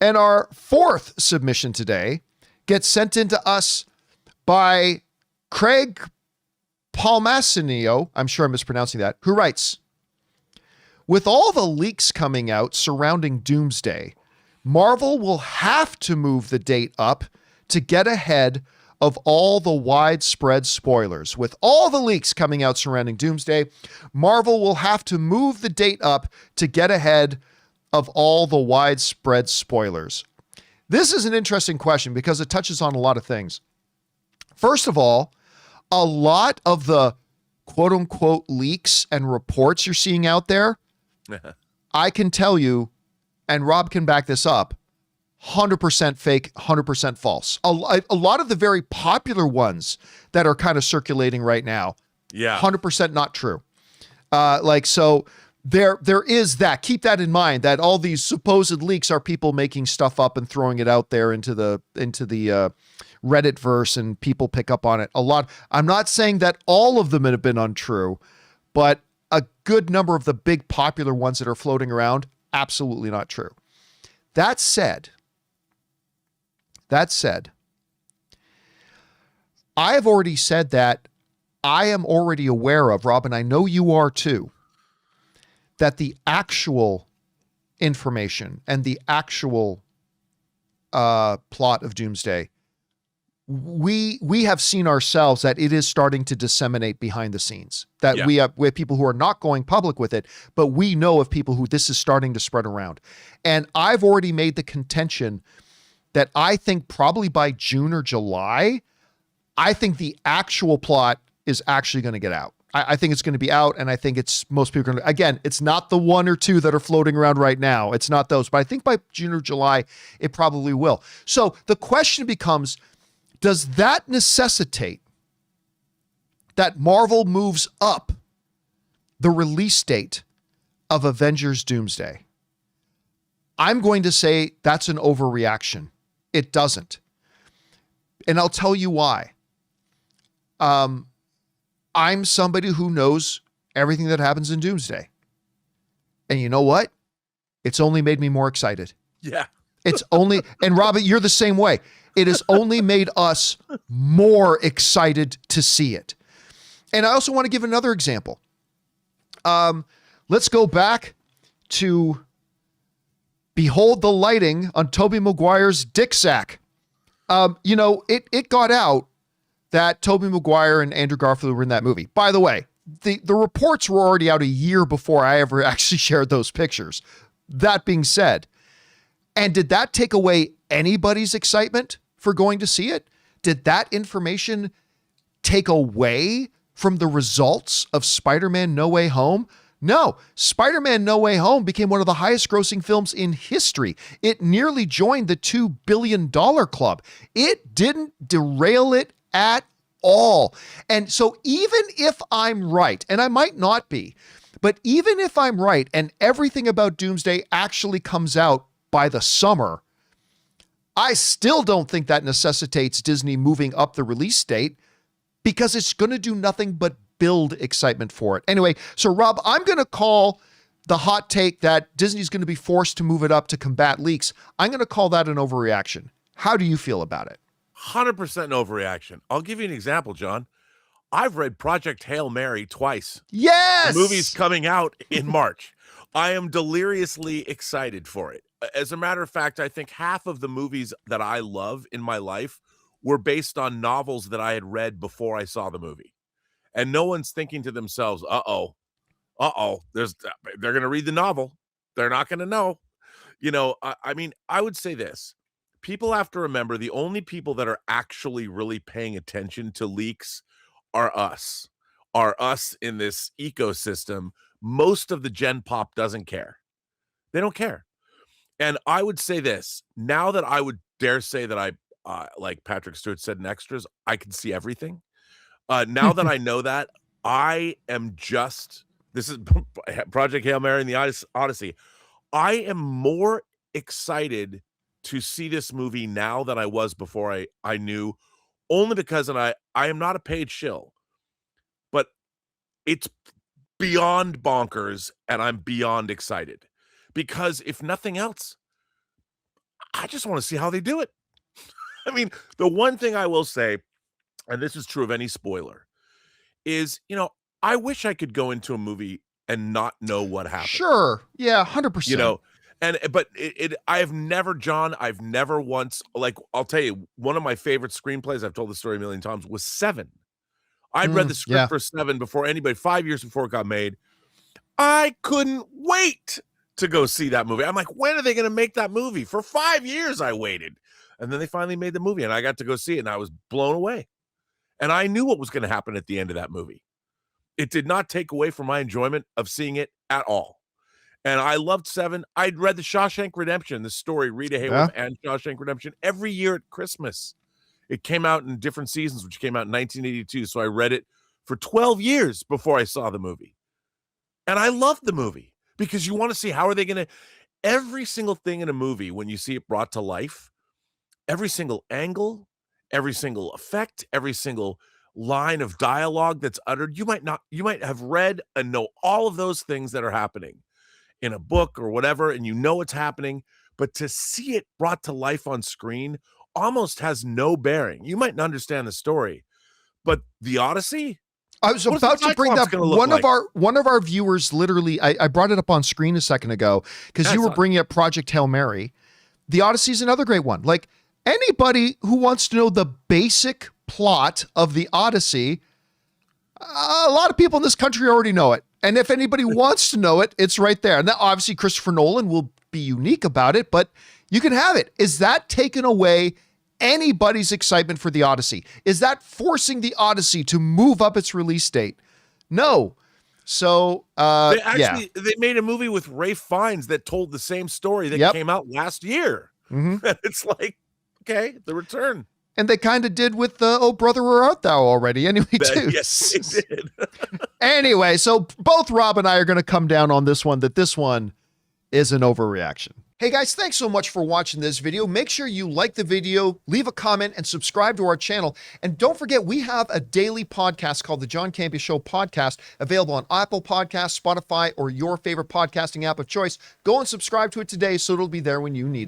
And our fourth submission today gets sent into us by Craig Palmacinio, I'm sure I'm mispronouncing that, who writes, with all the leaks coming out surrounding Doomsday, Marvel will have to move the date up to get ahead of all the widespread spoilers. With all the leaks coming out surrounding Doomsday, Marvel will have to move the date up to get ahead of all the widespread spoilers. This is an interesting question because it touches on a lot of things. First of all, a lot of the quote unquote leaks and reports you're seeing out there, I can tell you, and Rob can back this up, 100% fake, 100% false. A lot of the very popular ones that are kind of circulating right now, 100% not true. So there is that. Keep that in mind, that all these supposed leaks are people making stuff up and throwing it out there into the Reddit verse, and people pick up on it a lot. I'm not saying that all of them have been untrue, but a good number of the big popular ones that are floating around, absolutely not true. That said, I have already said that I am already aware of, Rob, and I know you are too, that the actual information and the actual plot of Doomsday, we have seen ourselves that it is starting to disseminate behind the scenes, that we have people who are not going public with it, but we know of people who this is starting to spread around. And I've already made the contention that I think probably by June or July, I think the actual plot is actually going to get out. I think it's going to be out, and I think most people are going to, again, it's not the one or two that are floating around right now. It's not those, but I think by June or July, it probably will. So the question becomes, does that necessitate that Marvel moves up the release date of Avengers Doomsday? I'm going to say that's an overreaction. It doesn't. And I'll tell you why. I'm somebody who knows everything that happens in Doomsday. And you know what? It's only made me more excited. Yeah. It's only, and Robert, you're the same way. It has only made us more excited to see it. And I also want to give another example. Let's go back to Behold the Lighting on Tobey Maguire's dick sack. It got out that Tobey Maguire and Andrew Garfield were in that movie. By the way, the reports were already out a year before I ever actually shared those pictures. That being said, and did that take away anybody's excitement for going to see it? Did that information take away from the results of Spider-Man No Way Home? No, Spider-Man No Way Home became one of the highest grossing films in history. It nearly joined the $2 billion club. It didn't derail it at all. And so even if I'm right, and I might not be, but even if I'm right and everything about Doomsday actually comes out by the summer, I still don't think that necessitates Disney moving up the release date, because it's going to do nothing but build excitement for it. Anyway, so Rob, I'm going to call the hot take that Disney's going to be forced to move it up to combat leaks. I'm going to call that an overreaction. How do you feel about it? 100% an overreaction. I'll give you an example, John. I've read Project Hail Mary twice. Yes! The movie's coming out in March. I am deliriously excited for it. As a matter of fact, I think half of the movies that I love in my life were based on novels that I had read before I saw the movie. And no one's thinking to themselves, they're going to read the novel. They're not going to know. I would say this. People have to remember the only people that are actually really paying attention to leaks are us in this ecosystem. Most of the Gen Pop doesn't care. They don't care. And I would say this, now that I would dare say that I, like Patrick Stewart said in Extras, I can see everything. Now that I know that, I am this is Project Hail Mary and the Odyssey. I am more excited to see this movie now than I was before I knew, only because, and I am not a paid shill, but it's beyond bonkers and I'm beyond excited. Because if nothing else, I just want to see how they do it. I mean, the one thing I will say, and this is true of any spoiler, is, I wish I could go into a movie and not know what happened. Sure. Yeah, 100%. But I've never once, like, I'll tell you, one of my favorite screenplays, I've told the story a million times, was Seven. I'd read the script for Seven before anybody, 5 years before it got made. I couldn't wait to go see that movie. I'm like, when are they going to make that movie? For 5 years I waited. And then they finally made the movie and I got to go see it and I was blown away. And I knew what was going to happen at the end of that movie. It did not take away from my enjoyment of seeing it at all. And I loved Seven. I'd read the Shawshank Redemption, the story, Rita Hayworth and Shawshank Redemption, every year at Christmas. It came out in different seasons, which came out in 1982. So I read it for 12 years before I saw the movie. And I loved the movie because you want to see how are they going to, every single thing in a movie, when you see it brought to life, every single angle, every single effect, every single line of dialogue that's uttered, you might have read and know all of those things that are happening in a book or whatever, and you know it's happening, but to see it brought to life on screen almost has no bearing. You might not understand the story, but the Odyssey, I was about to bring up one of our viewers. Literally, I brought it up on screen a second ago because you were bringing up Project Hail Mary. The Odyssey is another great one. Like, anybody who wants to know the basic plot of the Odyssey, a lot of people in this country already know it. And if anybody wants to know it, it's right there. Now, obviously, Christopher Nolan will be unique about it, but you can have it. Is that taking away anybody's excitement for the Odyssey? Is that forcing the Odyssey to move up its release date? No. So they made a movie with Ralph Fiennes that told the same story that came out last year. It's like, okay, The Return. And they kind of did with the Oh Brother Where Art Thou already anyway, too. Yes, they did. Anyway, so both Rob and I are going to come down on this one, that this one is an overreaction. Hey guys, thanks so much for watching this video. Make sure you like the video, leave a comment, and subscribe to our channel. And don't forget, we have a daily podcast called the John Campea Show podcast, available on Apple Podcasts, Spotify, or your favorite podcasting app of choice. Go and subscribe to it today so it'll be there when you need it.